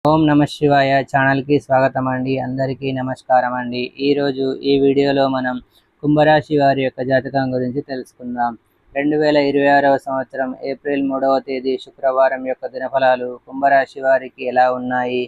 ఓం నమ శివాయ ఛానల్ కి స్వాగతం అండి. అందరికీ నమస్కారం అండి. ఈరోజు ఈ వీడియోలో మనం కుంభరాశి వారి యొక్క జాతకం గురించి తెలుసుకుందాం. 2026వ సంవత్సరం ఏప్రిల్ 3వ తేదీ శుక్రవారం యొక్క దినఫలాలు కుంభరాశి వారికి ఎలా ఉన్నాయి?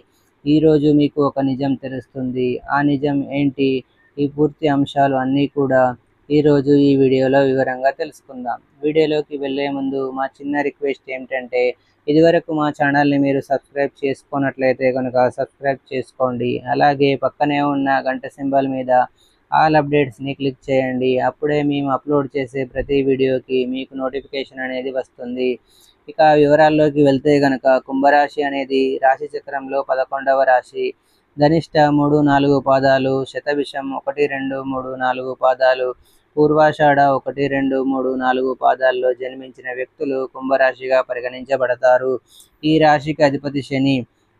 ఈరోజు మీకు ఒక నిజం తెలుస్తుంది. ఆ నిజం ఏంటి? ఈ పూర్తి అంశాలు అన్నీ కూడా ఈరోజు ఈ వీడియోలో వివరంగా తెలుసుకుందాం. వీడియోలోకి వెళ్ళే ముందు మా చిన్న రిక్వెస్ట్ ఏమిటంటే, ఇదివరకు మా ఛానల్ని మీరు సబ్స్క్రైబ్ చేసుకున్నట్లయితే కనుక సబ్స్క్రైబ్ చేసుకోండి. అలాగే పక్కనే ఉన్న గంట సింబల్ మీద ఆల్ అప్డేట్స్ని క్లిక్ చేయండి. అప్పుడే మేము అప్లోడ్ చేసే ప్రతి వీడియోకి మీకు నోటిఫికేషన్ అనేది వస్తుంది. ఇక వివరాల్లోకి వెళ్తే కనుక కుంభరాశి అనేది రాశి చక్రంలో 11వ రాశి. ధనిష్ట 3-4 పాదాలు, శతభిషం 1-2-3-4 పాదాలు, పూర్వాషాఢ 1-2-3-4 పాదాల్లో జన్మించిన వ్యక్తులు కుంభరాశిగా పరిగణించబడతారు. ఈ రాశికి అధిపతి శని.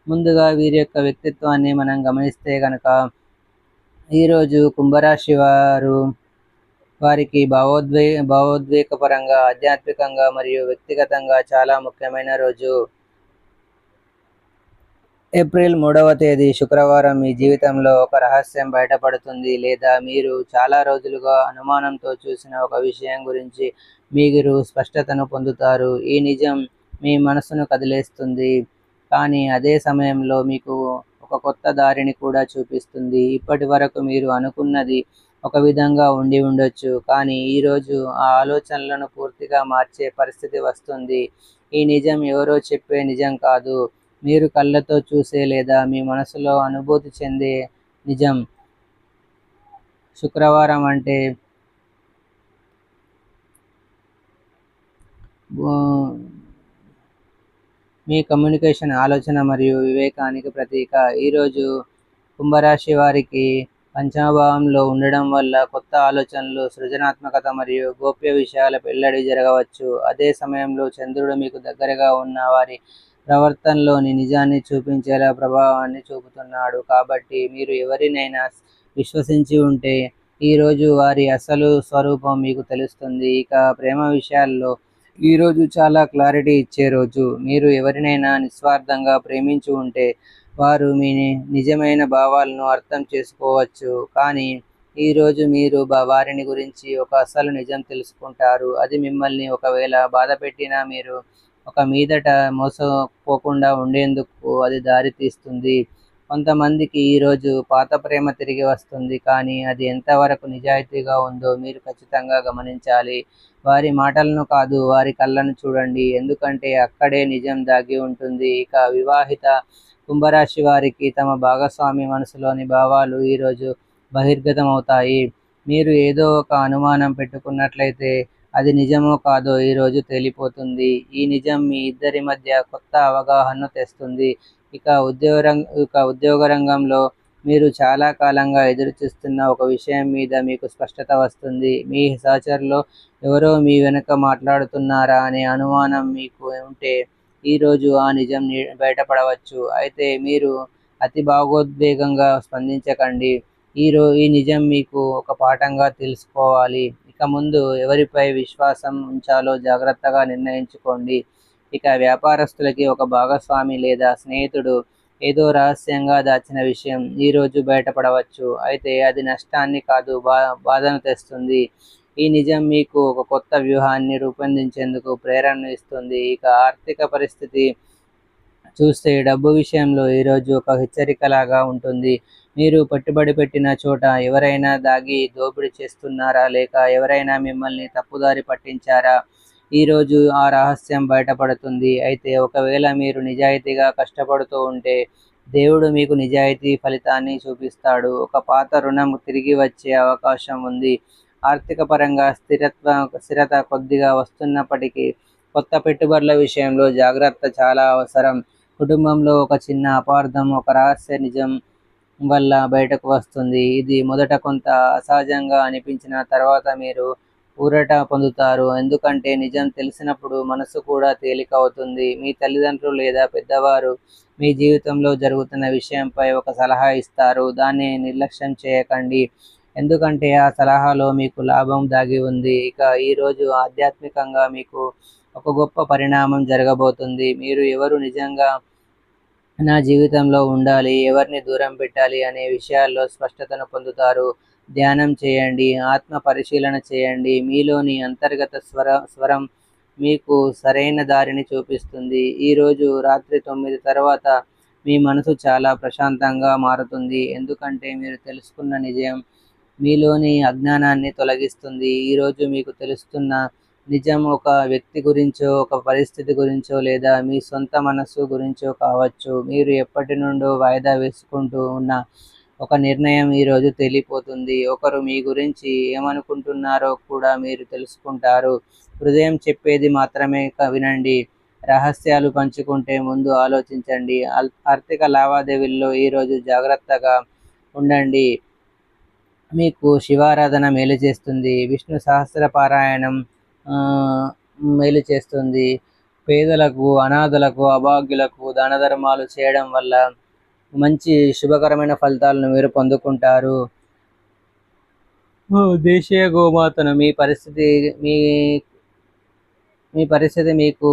ముందుగా వీరి యొక్క వ్యక్తిత్వాన్ని మనం గమనిస్తే కనుక ఈరోజు కుంభరాశి వారికి భావోద్వేగపరంగా, ఆధ్యాత్మికంగా మరియు వ్యక్తిగతంగా చాలా ముఖ్యమైన రోజు. ఏప్రిల్ 3వ తేదీ శుక్రవారం మీ జీవితంలో ఒక రహస్యం బయటపడుతుంది, లేదా మీరు చాలా రోజులుగా అనుమానంతో చూసిన ఒక విషయం గురించి మీరు స్పష్టతను పొందుతారు. ఈ నిజం మీ మనసును కదిలేస్తుంది, కానీ అదే సమయంలో మీకు ఒక కొత్త దారిని కూడా చూపిస్తుంది. ఇప్పటి వరకు మీరు అనుకున్నది ఒక విధంగా ఉండి ఉండొచ్చు, కానీ ఈరోజు ఆ ఆలోచనలను పూర్తిగా మార్చే పరిస్థితి వస్తుంది. ఈ నిజం ఎవరో చెప్పే నిజం కాదు, మీరు కళ్ళతో చూసే లేదా మీ మనసులో అనుభూతి చెందే నిజం. శుక్రవారం అంటే మీ కమ్యూనికేషన్, ఆలోచన మరియు వివేకానికి ప్రతీక. ఈరోజు కుంభరాశి వారికి పంచమ భావంలో ఉండడం వల్ల కొత్త ఆలోచనలు, సృజనాత్మకత మరియు గోప్య విషయాల వెల్లడి జరగవచ్చు. అదే సమయంలో చంద్రుడు మీకు దగ్గరగా ఉన్న వారి ప్రవర్తనలోని నిజాన్ని చూపించేలా ప్రభావాన్ని చూపుతున్నాడు. కాబట్టి మీరు ఎవరినైనా విశ్వసించి ఉంటే ఈరోజు వారి అసలు స్వరూపం మీకు తెలుస్తుంది. ఇక ప్రేమ విషయాల్లో ఈరోజు చాలా క్లారిటీ ఇచ్చే రోజు. మీరు ఎవరినైనా నిస్వార్థంగా ప్రేమించి ఉంటే వారు మీ నిజమైన భావాలను అర్థం చేసుకోవచ్చు, కానీ ఈరోజు మీరు వారిని గురించి ఒక అసలు నిజం తెలుసుకుంటారు. అది మిమ్మల్ని ఒకవేళ బాధ పెట్టినా మీరు ఒక మీదట మోసపోకుండా ఉండేందుకు అది దారి తీస్తుంది. కొంతమందికి ఈరోజు పాత ప్రేమ తిరిగి వస్తుంది, కానీ అది ఎంతవరకు నిజాయితీగా ఉందో మీరు ఖచ్చితంగా గమనించాలి. వారి మాటలను కాదు, వారి కళ్ళను చూడండి, ఎందుకంటే అక్కడే నిజం దాగి ఉంటుంది. ఇక వివాహిత కుంభరాశి వారికి తమ భాగస్వామి మనసులోని భావాలు ఈరోజు బహిర్గతమవుతాయి. మీరు ఏదో ఒక అనుమానం పెట్టుకున్నట్లయితే అది నిజమో కాదో ఈరోజు తేలిపోతుంది. ఈ నిజం మీ ఇద్దరి మధ్య కొత్త అవగాహనను తెస్తుంది. ఇక ఉద్యోగ రంగంలో మీరు చాలా కాలంగా ఎదురుచూస్తున్న ఒక విషయం మీద మీకు స్పష్టత వస్తుంది. మీ సహచరులో ఎవరో మీ వెనుక మాట్లాడుతున్నారా అనే అనుమానం మీకు ఉంటే ఈరోజు ఆ నిజం బయటపడవచ్చు. అయితే మీరు అతి భావోద్వేగంగా స్పందించకండి. ఈ నిజం మీకు ఒక పాఠంగా తెలుసుకోవాలి. ఇక ముందు ఎవరిపై విశ్వాసం ఉంచాలో జాగ్రత్తగా నిర్ణయించుకోండి. ఇక వ్యాపారస్తులకి ఒక భాగస్వామి లేదా స్నేహితుడు ఏదో రహస్యంగా దాచిన విషయం ఈరోజు బయటపడవచ్చు. అయితే అది నష్టాన్ని కాదు, బాధను తెస్తుంది. ఈ నిజం మీకు ఒక కొత్త వ్యూహాన్ని రూపొందించేందుకు ప్రేరణను ఇస్తుంది. ఇక ఆర్థిక పరిస్థితి చూస్తే డబ్బు విషయంలో ఈరోజు ఒక హెచ్చరికలాగా ఉంటుంది. మీరు పెట్టుబడి పెట్టిన చోట ఎవరైనా దాగి దోపిడీ చేస్తున్నారా, లేక ఎవరైనా మిమ్మల్ని తప్పుదారి పట్టించారా? ఈరోజు ఆ రహస్యం బయటపడుతుంది. అయితే ఒకవేళ మీరు నిజాయితీగా కష్టపడుతూ ఉంటే దేవుడు మీకు నిజాయితీ ఫలితాన్ని చూపిస్తాడు. ఒక పాత రుణం తిరిగి వచ్చే అవకాశం ఉంది. ఆర్థిక పరంగా స్థిరత కొద్దిగా వస్తున్నప్పటికీ కొత్త పెట్టుబడుల విషయంలో జాగ్రత్త చాలా అవసరం. కుటుంబంలో ఒక చిన్న అపార్థం ఒక రహస్య నిజం వల్ల బయటకు వస్తుంది. ఇది మొదట కొంత అసహజంగా అనిపించిన తర్వాత మీరు ఊరట పొందుతారు, ఎందుకంటే నిజం తెలిసినప్పుడు మనసు కూడా తేలిక అవుతుంది. మీ తల్లిదండ్రులు లేదా పెద్దవారు మీ జీవితంలో జరుగుతున్న విషయంపై ఒక సలహా ఇస్తారు. దాన్ని నిర్లక్ష్యం చేయకండి, ఎందుకంటే ఆ సలహాలో మీకు లాభం దాగి ఉంది. ఇక ఈరోజు ఆధ్యాత్మికంగా మీకు ఒక గొప్ప పరిణామం జరగబోతుంది. మీరు ఎవరు నిజంగా నా జీవితంలో ఉండాలి, ఎవరిని దూరం పెట్టాలి అనే విషయాల్లో స్పష్టతను పొందుతారు. ధ్యానం చేయండి, ఆత్మ పరిశీలన చేయండి. మీలోని అంతర్గత స్వరం మీకు సరైన దారిని చూపిస్తుంది. ఈరోజు రాత్రి 9 తర్వాత మీ మనసు చాలా ప్రశాంతంగా మారుతుంది. ఎందుకంటే మీరు తెలుసుకున్న నిజం మీలోని అజ్ఞానాన్ని తొలగిస్తుంది. ఈరోజు మీకు తెలుస్తున్న నిజం ఒక వ్యక్తి గురించో, ఒక పరిస్థితి గురించో లేదా మీ సొంత మనస్సు గురించో కావచ్చు. మీరు ఎప్పటి నుండో వాయిదా వేసుకుంటూ ఉన్న ఒక నిర్ణయం ఈరోజు తేలిపోతుంది. ఒకరు మీ గురించి ఏమనుకుంటున్నారో కూడా మీరు తెలుసుకుంటారు. హృదయం చెప్పేది మాత్రమే వినండి. రహస్యాలు పంచుకుంటే ముందు ఆలోచించండి. ఆర్థిక లావాదేవీల్లో ఈరోజు జాగ్రత్తగా ఉండండి. మీకు శివారాధన మేలు చేస్తుంది. విష్ణు సహస్ర పారాయణం మేలు చేస్తుంది. పేదలకు, అనాథలకు, అభాగ్యులకు దాన ధర్మాలు చేయడం వల్ల మంచి శుభకరమైన ఫలితాలను మీరు పొందుకుంటారు. దేశీయ గోమాతను మీ మీ పరిస్థితి మీకు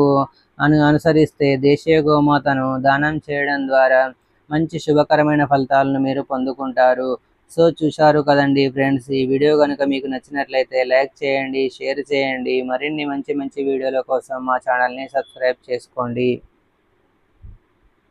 అనుసరిస్తే దేశీయ గోమాతను దానం చేయడం ద్వారా మంచి శుభకరమైన ఫలితాలను మీరు పొందుకుంటారు. సో చూశారు కదండి ఫ్రెండ్స్, ఈ వీడియో కనుక మీకు నచ్చినట్లయితే లైక్ చేయండి, షేర్ చేయండి. మరిన్ని మంచి మంచి వీడియోల కోసం మా ఛానల్ని సబ్స్క్రైబ్ చేసుకోండి.